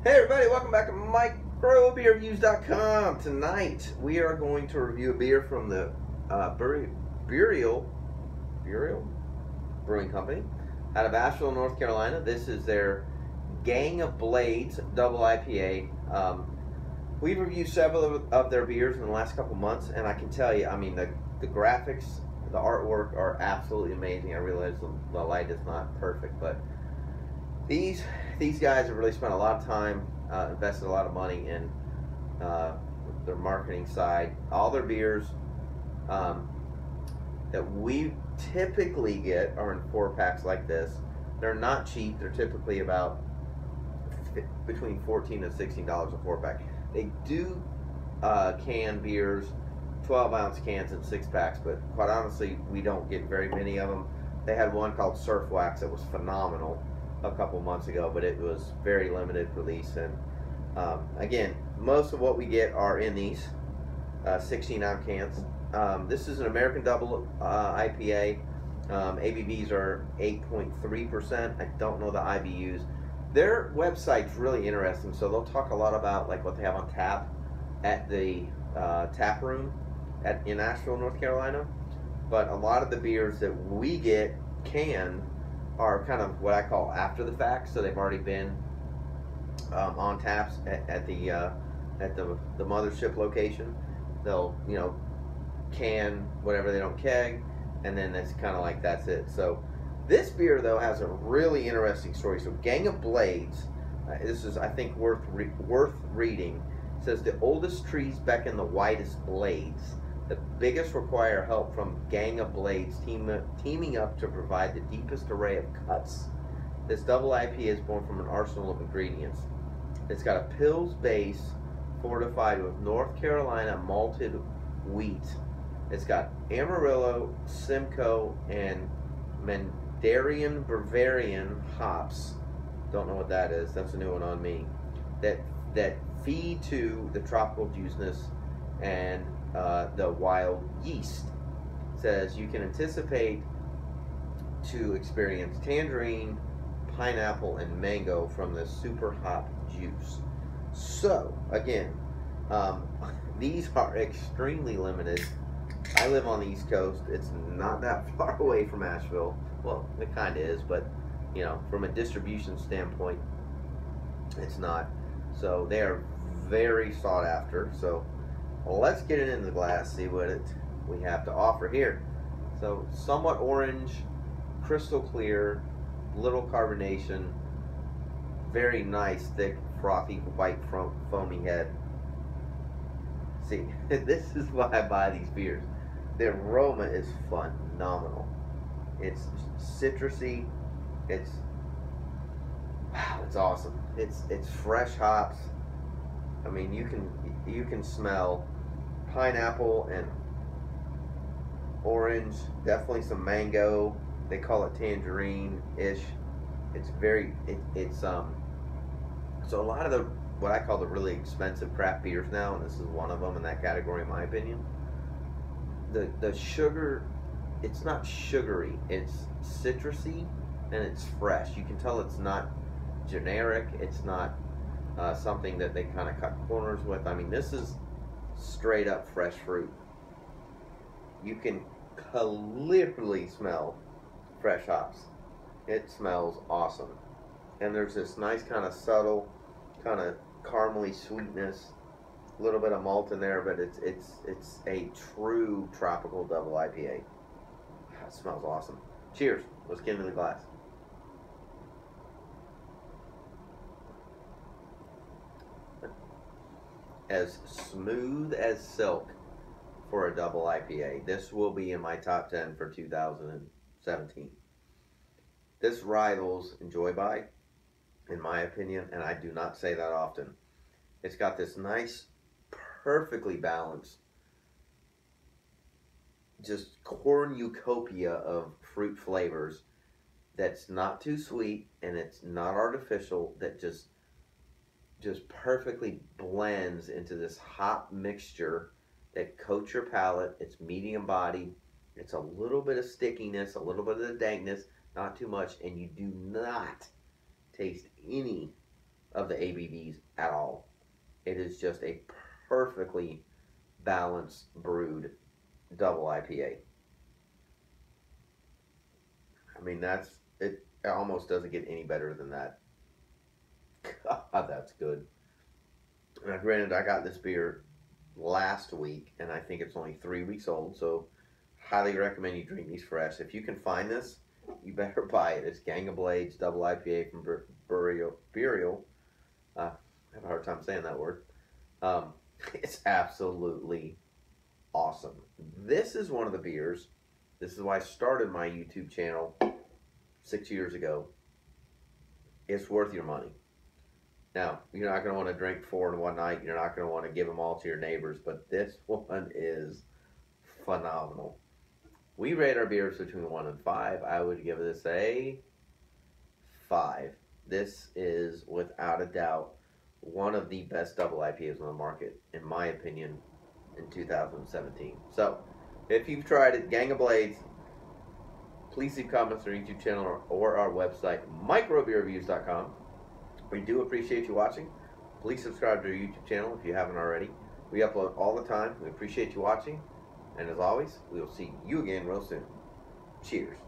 Hey everybody, welcome back to microbeerreviews.com. Tonight we are going to review a beer from the Brewing Company out of Asheville, North Carolina. This is their Gang of Blades Double IPA. We've reviewed several of their beers in the last couple months, and I can tell you, I mean, the graphics, the artwork are absolutely amazing. I realize the light is not perfect, but these guys have really spent a lot of time, invested a lot of money in their marketing side. All their beers that we typically get are in 4-packs like this. They're not cheap. They're typically about between $14 and $16 a 4-pack. They do can beers, 12-ounce cans in 6-packs, but quite honestly, we don't get very many of them. They had one called Surf Wax that was phenomenal a couple months ago, but it was very limited release. And again, most of what we get are in these 16-ounce cans. This is an American Double IPA. ABVs are 8.3%. I don't know the IBUs. Their website's really interesting, so they'll talk a lot about like what they have on tap at the tap room in Asheville, North Carolina. But a lot of the beers that we get canned are kind of what I call after the fact, so they've already been on taps at the mothership location. They'll, you know, can whatever, they don't keg, and then it's kind of like that's it. So this beer though has a really interesting story. So Gang of Blades, this is I think worth reading. It says the oldest trees beckon the widest blades. The biggest require help from Gang of Blades teaming up to provide the deepest array of cuts. This double IPA is born from an arsenal of ingredients. It's got a Pils base fortified with North Carolina malted wheat. It's got Amarillo, Simcoe, and Mandarin Bavarian hops. Don't know what that is. That's a new one on me. That feed to the tropical juiciness and the wild yeast. It says you can anticipate to experience tangerine, pineapple, and mango from the super hop juice. So again, these are extremely limited. I live on the East Coast. It's not that far away from Asheville. Well, it kind of is, but you know, from a distribution standpoint, it's not. So they are very sought after. So let's get it in the glass, see what we have to offer here. So somewhat orange, crystal clear, little carbonation, very nice, thick, frothy, white, foamy head. See, this is why I buy these beers. The aroma is phenomenal. It's citrusy. It's awesome. It's fresh hops. I mean, you can smell pineapple and orange, definitely some mango. They call it tangerine-ish. It's very so a lot of the what I call the really expensive craft beers now, and this is one of them in that category in my opinion. The sugar, it's not sugary, it's citrusy and it's fresh. You can tell it's not generic, it's not something that they kind of cut corners with. I mean, this is straight up fresh fruit. You can clearly smell fresh hops. It smells awesome. And there's this nice kind of subtle, kind of caramely sweetness, a little bit of malt in there, but it's a true tropical double IPA. It smells awesome. Cheers. Let's get into the glass. As smooth as silk for a double IPA. This will be in my top 10 for 2017. This rivals Enjoy By, in my opinion, and I do not say that often. It's got this nice, perfectly balanced, just cornucopia of fruit flavors that's not too sweet and it's not artificial, that just perfectly blends into this hop mixture that coats your palate. It's medium bodied. It's a little bit of stickiness, a little bit of the dankness, not too much, and you do not taste any of the ABVs at all. It is just a perfectly balanced brewed double IPA. I mean, that's it. It almost doesn't get any better than that. God, that's good. Now, granted, I got this beer last week, and I think it's only 3 weeks old, so highly recommend you drink these fresh. If you can find this, you better buy it. It's Gang of Blades Double IPA from Burial. I have a hard time saying that word. Um, it's absolutely awesome. This is one of the beers. This is why I started my YouTube channel 6 years ago. It's worth your money. Now, you're not going to want to drink 4 in one night. You're not going to want to give them all to your neighbors, but this one is phenomenal. We rate our beers between 1 and 5. I would give this a 5. This is, without a doubt, one of the best double IPAs on the market, in my opinion, in 2017. So, if you've tried it, Gang of Blades, please leave comments on our YouTube channel or our website, microbeerreviews.com. We do appreciate you watching. Please subscribe to our YouTube channel if you haven't already. We upload all the time. We appreciate you watching. And as always, we will see you again real soon. Cheers.